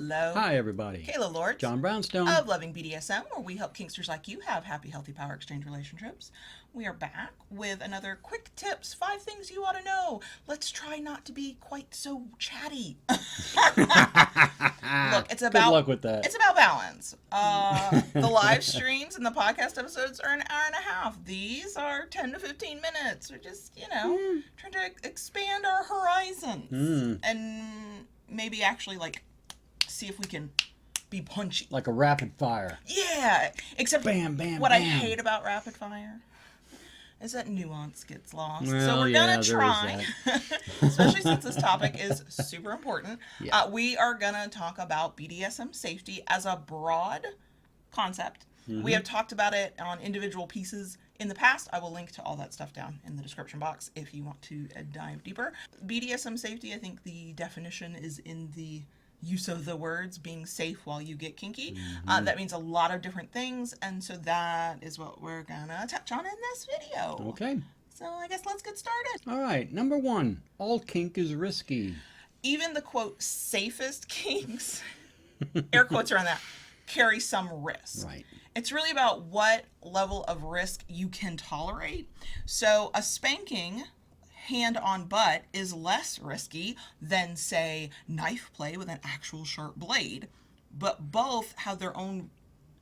Hello. Hi, everybody. Kayla Lords. John Brownstone. Of Loving BDSM, where we help kinksters like you have happy, healthy power exchange relationships. We are back with another quick tips, 5 things you ought to know. Let's try not to be quite so chatty. Look, it's about Good luck with that. It's about balance. The live streams and the podcast episodes are an hour and a half. These are 10 to 15 minutes. We're just, trying to expand our horizons and maybe actually see if we can be punchy. Like a rapid fire. Yeah, except bam, bam, what bam. I hate about rapid fire is that nuance gets lost. Well, so we're gonna try, especially since this topic is super important. Yeah. We are gonna talk about BDSM safety as a broad concept. We have talked about it on individual pieces in the past. I will link to all that stuff down in the description box if you want to dive deeper. BDSM safety, I think the definition is in the use of the words being safe while you get kinky. That means a lot of different things, and so that is what we're gonna touch on in this video. Okay. So I guess let's get started. All right. Number 1, all kink is risky. Even the quote safest kinks, air quotes around that, carry some risk. Right. It's really about what level of risk you can tolerate. So a spanking hand on butt is less risky than, say, knife play with an actual sharp blade, but both have their own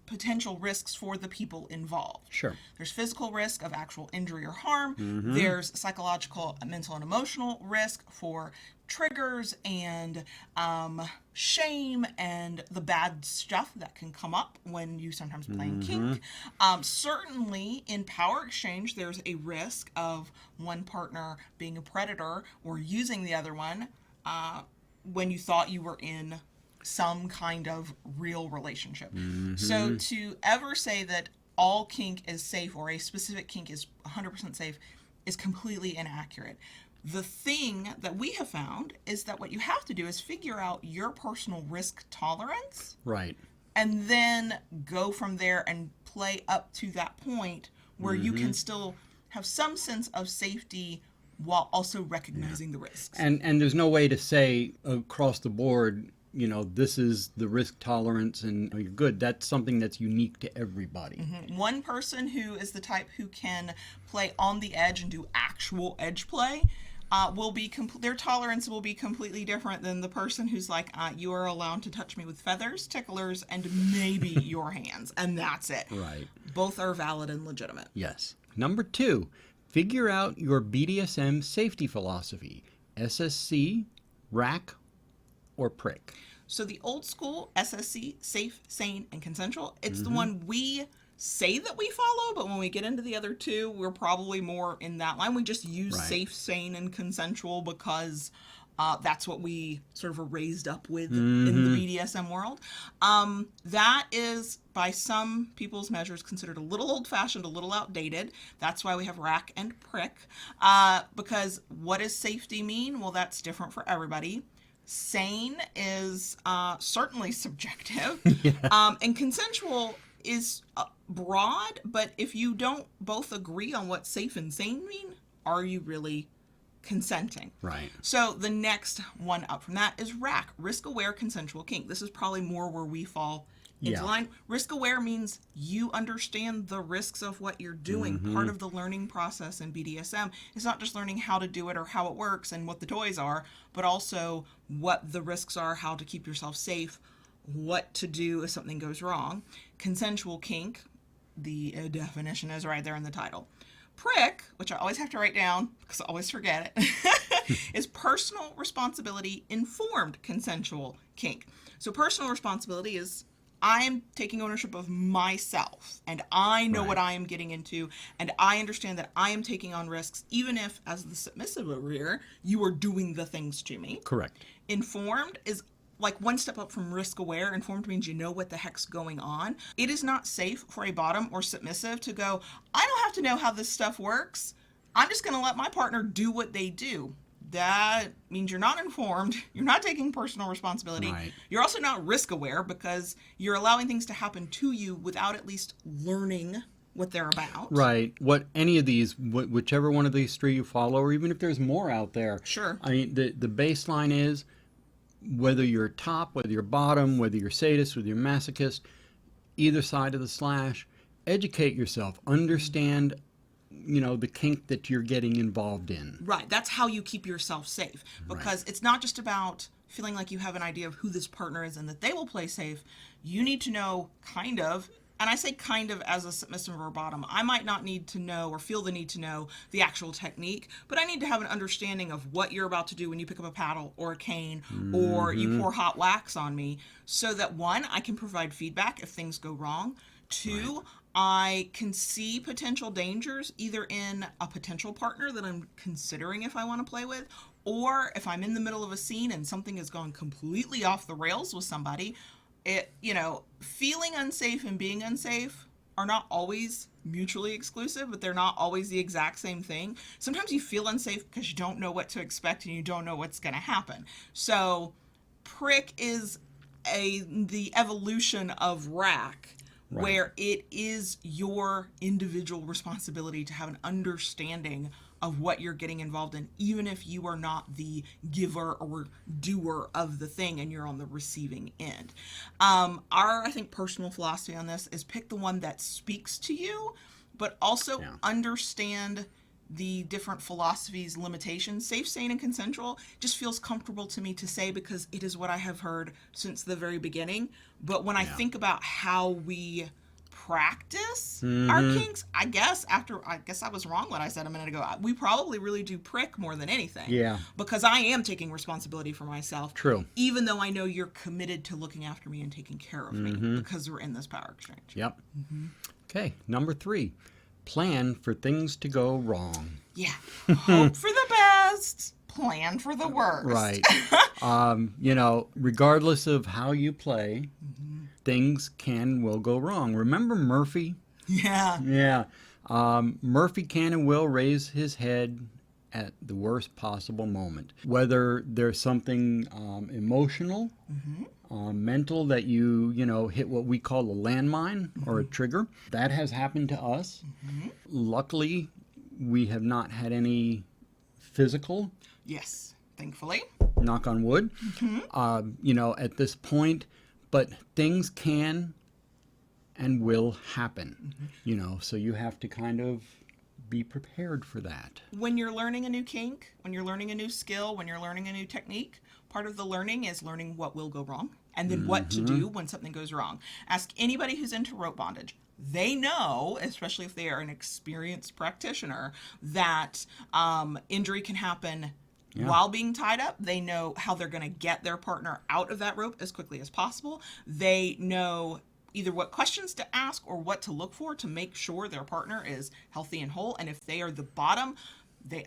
potential risks for the people involved. Sure. There's physical risk of actual injury or harm. There's psychological, mental, and emotional risk for triggers and shame and the bad stuff that can come up when you sometimes play kink. Certainly in power exchange, there's a risk of one partner being a predator or using the other one when you thought you were in some kind of real relationship. So to ever say that all kink is safe or a specific kink is 100% safe is completely inaccurate. The thing that we have found is that what you have to do is figure out your personal risk tolerance. Right. And then go from there and play up to that point where you can still have some sense of safety while also recognizing the risks. And there's no way to say across the board, this is the risk tolerance and you're good. That's something that's unique to everybody. One person who is the type who can play on the edge and do actual edge play will be their tolerance will be completely different than the person who's like, you are allowed to touch me with feathers, ticklers, and maybe your hands, and that's it. Right. Both are valid and legitimate. Yes. Number 2, figure out your BDSM safety philosophy. SSC, rack, or prick. So the old school SSC, safe, sane, and consensual, it's the one we say that we follow, but when we get into the other two, we're probably more in that line. We just use safe, sane, and consensual because that's what we sort of are raised up with in the BDSM world. That is, by some people's measures, considered a little old-fashioned, a little outdated. That's why we have rack and prick. Because what does safety mean? Well, that's different for everybody. Sane is certainly subjective, and consensual is broad, but if you don't both agree on what safe and sane mean, are you really consenting? Right. So the next one up from that is rack, risk-aware consensual kink. This is probably more where we fall into line. Risk-aware means you understand the risks of what you're doing. Part of the learning process in BDSM is not just learning how to do it or how it works and what the toys are, but also what the risks are, how to keep yourself safe, what to do if something goes wrong. Consensual kink, the definition is right there in the title. Prick, which I always have to write down because I always forget it, is personal responsibility informed consensual kink. So personal responsibility is I am taking ownership of myself, and I know what I am getting into, and I understand that I am taking on risks, even if, as the submissive over here, you are doing the things to me. Correct. Informed is like one step up from risk aware. Informed means you know what the heck's going on. It is not safe for a bottom or submissive to go, I don't have to know how this stuff works. I'm just going to let my partner do what they do. That means you're not informed, you're not taking personal responsibility, you're also not risk aware because you're allowing things to happen to you without at least learning what they're about. Right. What any of these, whichever one of these three you follow, or even if there's more out there. Sure. I mean, the baseline is whether you're top, whether you're bottom, whether you're sadist, whether you're masochist, either side of the slash, educate yourself, understand, the kink that you're getting involved in. Right. That's how you keep yourself safe, because it's not just about feeling like you have an idea of who this partner is and that they will play safe. You need to know kind of, and I say kind of as a submissive or bottom. I might not need to know or feel the need to know the actual technique, but I need to have an understanding of what you're about to do when you pick up a paddle or a cane or you pour hot wax on me, so that one, I can provide feedback if things go wrong. Two, I can see potential dangers either in a potential partner that I'm considering if I want to play with, or if I'm in the middle of a scene and something has gone completely off the rails with somebody. Feeling unsafe and being unsafe are not always mutually exclusive, but they're not always the exact same thing. Sometimes you feel unsafe because you don't know what to expect and you don't know what's going to happen. So prick is the evolution of rack, where it is your individual responsibility to have an understanding of what you're getting involved in, even if you are not the giver or doer of the thing and you're on the receiving end. I think, personal philosophy on this is pick the one that speaks to you, but also understand the different philosophies' limitations. Safe, sane, and consensual just feels comfortable to me to say because it is what I have heard since the very beginning. But when I think about how we practice our kinks, I guess I was wrong when I said a minute ago. We probably really do prick more than anything. Yeah. Because I am taking responsibility for myself. True. Even though I know you're committed to looking after me and taking care of me, because we're in this power exchange. Yep. Okay, number 3. Plan for things to go wrong. Yeah. Hope for the best, plan for the worst. Right. Regardless of how you play, things will go wrong. Remember Murphy? Yeah. Yeah. Murphy can and will raise his head at the worst possible moment. Whether there's something emotional, mental that you hit what we call a landmine or a trigger. That has happened to us. Luckily, we have not had any physical. Yes, thankfully. Knock on wood. At this point, but things can and will happen. So you have to kind of be prepared for that. When you're learning a new kink, when you're learning a new skill, when you're learning a new technique, part of the learning is learning what will go wrong and then what to do when something goes wrong. Ask anybody who's into rope bondage. They know, especially if they are an experienced practitioner, that injury can happen while being tied up. They know how they're going to get their partner out of that rope as quickly as possible. They know either what questions to ask or what to look for to make sure their partner is healthy and whole. And if they are the bottom, the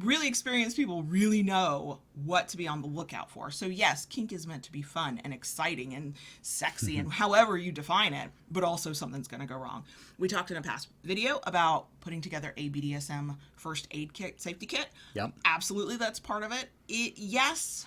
really experienced people really know what to be on the lookout for. So yes, kink is meant to be fun and exciting and sexy and however you define it, but also something's going to go wrong. We talked in a past video about putting together a BDSM first aid kit, safety kit. Yep. Absolutely, that's part of it. Yes,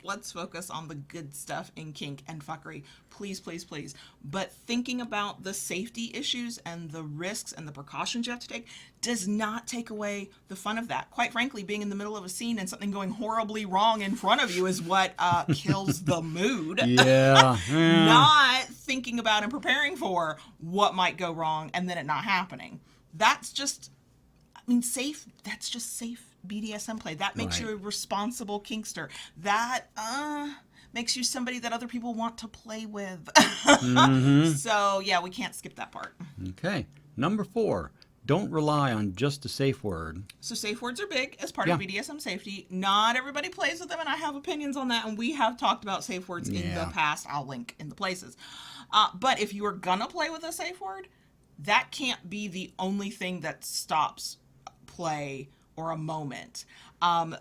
let's focus on the good stuff in kink and fuckery. Please, please, please. But thinking about the safety issues and the risks and the precautions you have to take does not take away the fun of that. Quite frankly, being in the middle of a scene and something going horribly wrong in front of you is what kills the mood. Yeah. Not thinking about and preparing for what might go wrong and then it not happening. That's just safe BDSM play. That makes you a responsible kinkster. That makes you somebody that other people want to play with. So yeah, we can't skip that part. Okay. Number 4, don't rely on just a safe word. So safe words are big as part of BDSM safety. Not everybody plays with them, and I have opinions on that, and we have talked about safe words in the past. I'll link in the places. But if you are gonna play with a safe word, that can't be the only thing that stops play or a moment.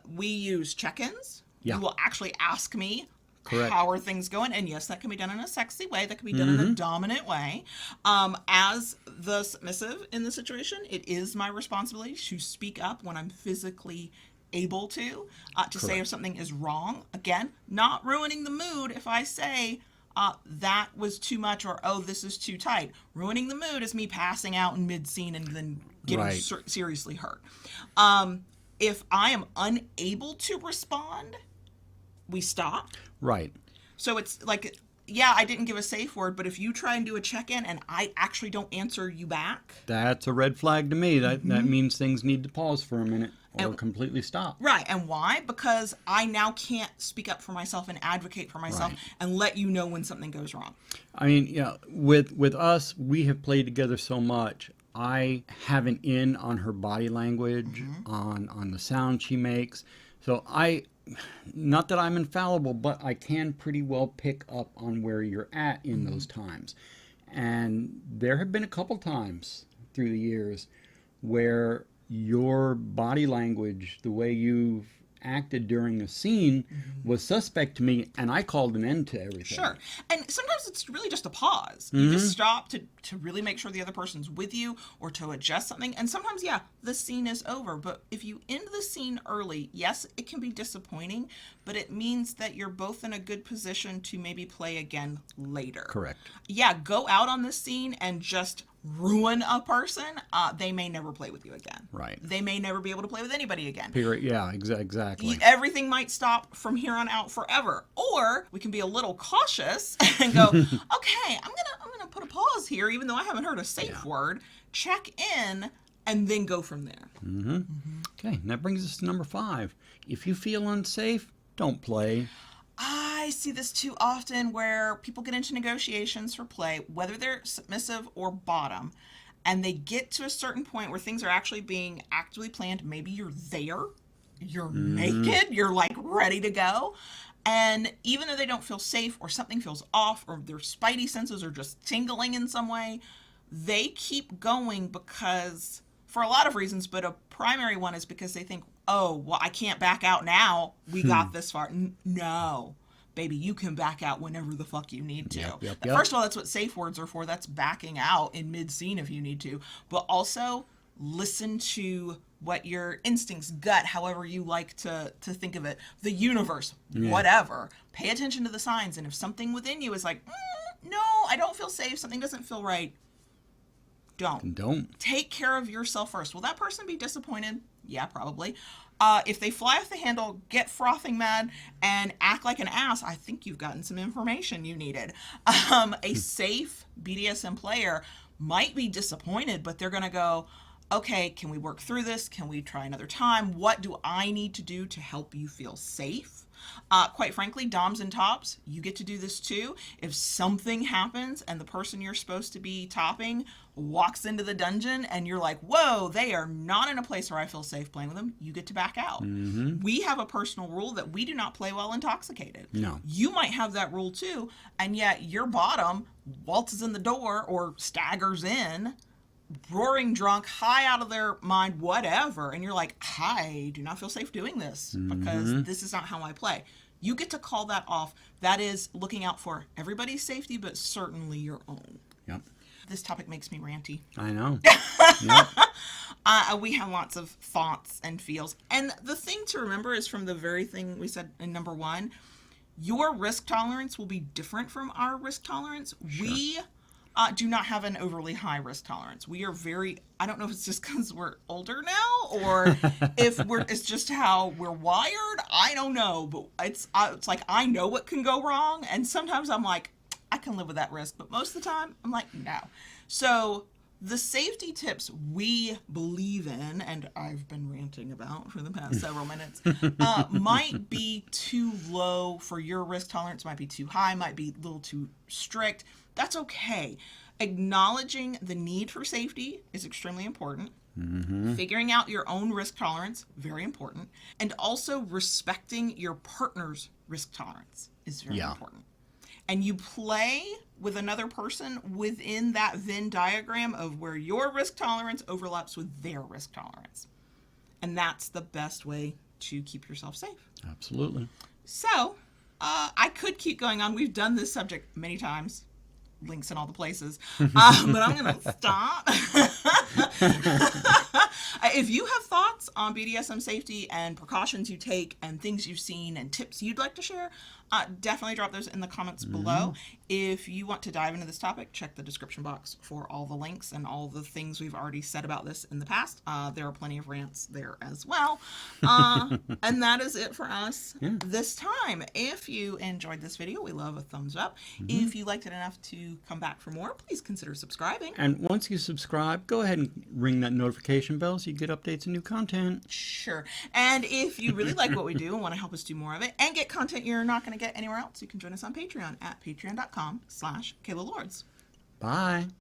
We use check-ins. You will actually ask me, how are things going? And yes, that can be done in a sexy way. That can be done in a dominant way. As the submissive in the situation, it is my responsibility to speak up when I'm physically able to say if something is wrong. Again, not ruining the mood if I say, that was too much, or, oh, this is too tight. Ruining the mood is me passing out in mid-scene and then getting seriously hurt. If I am unable to respond, we stop. Right. So it's like, yeah, I didn't give a safe word, but if you try and do a check-in and I actually don't answer you back. That's a red flag to me. That means things need to pause for a minute or completely stop. Right. And why? Because I now can't speak up for myself and advocate for myself and let you know when something goes wrong. I mean, yeah, with us, we have played together so much. I have an in on her body language, on the sound she makes. So not that I'm infallible, but I can pretty well pick up on where you're at in those times. And there have been a couple times through the years where your body language, the way you've acted during a scene, was suspect to me, and I called an end to everything. Sure. And sometimes it's really just a pause. You just stop to really make sure the other person's with you or to adjust something. And sometimes, yeah, the scene is over. But if you end the scene early, yes, it can be disappointing, but it means that you're both in a good position to maybe play again later. Correct. Yeah, go out on this scene and just ruin a person, they may never play with you again. Right. They may never be able to play with anybody again. Period. Yeah, exactly. Everything might stop from here on out forever. Or we can be a little cautious and go, okay, I'm gonna put a pause here, even though I haven't heard a safe word. Check in and then go from there. Okay, and that brings us to number 5. If you feel unsafe, don't play. I see this too often where people get into negotiations for play, whether they're submissive or bottom, and they get to a certain point where things are actually being actively planned. Maybe you're there, you're naked, you're like ready to go. And even though they don't feel safe or something feels off or their spidey senses are just tingling in some way, they keep going because, for a lot of reasons, but a primary one is because they think, oh, well, I can't back out now. We got this far. No, baby, you can back out whenever the fuck you need to. Yep. First of all, that's what safe words are for. That's backing out in mid-scene if you need to. But also, listen to what your instincts, gut, however you like to think of it, the universe, whatever. Pay attention to the signs. And if something within you is like, no, I don't feel safe, something doesn't feel right, don't. Take care of yourself first. Will that person be disappointed? Yeah, probably. If they fly off the handle, get frothing mad, and act like an ass, I think you've gotten some information you needed. A safe BDSM player might be disappointed, but they're going to go, okay, can we work through this? Can we try another time? What do I need to do to help you feel safe? Quite frankly, doms and tops, you get to do this too. If something happens and the person you're supposed to be topping walks into the dungeon and you're like, whoa, they are not in a place where I feel safe playing with them, you get to back out. We have a personal rule that we do not play while intoxicated. No. You might have that rule too, and yet your bottom waltzes in the door or staggers in, roaring drunk, high out of their mind, whatever, and you're like, I do not feel safe doing this because this is not how I play. You get to call that off. That is looking out for everybody's safety, but certainly your own. Yep. This topic makes me ranty. I know. We have lots of thoughts and feels. And the thing to remember is from the very thing we said in number 1, your risk tolerance will be different from our risk tolerance. Sure. We do not have an overly high risk tolerance. We are very, I don't know if it's just because we're older now or if it's just how we're wired. I don't know, but it's like I know what can go wrong. And sometimes I'm like, I can live with that risk. But most of the time, I'm like, no. So the safety tips we believe in, and I've been ranting about for the past several minutes, might be too low for your risk tolerance, might be too high, might be a little too strict. That's okay. Acknowledging the need for safety is extremely important. Figuring out your own risk tolerance, very important. And also respecting your partner's risk tolerance is very important. And you play with another person within that Venn diagram of where your risk tolerance overlaps with their risk tolerance. And that's the best way to keep yourself safe. Absolutely. So, I could keep going on. We've done this subject many times. Links in all the places. But I'm going to stop. If you have thoughts on BDSM safety and precautions you take and things you've seen and tips you'd like to share, definitely drop those in the comments below. If you want to dive into this topic, check the description box for all the links and all the things we've already said about this in the past. There are plenty of rants there as well. And that is it for us this time. If you enjoyed this video, we love a thumbs up. If you liked it enough to come back for more, please consider subscribing. And once you subscribe, go ahead and ring that notification bell so you get updates and new content. Sure. And if you really like what we do and want to help us do more of it and get content you're not going to get anywhere else, you can join us on Patreon at patreon.com/KaylaLords. Bye.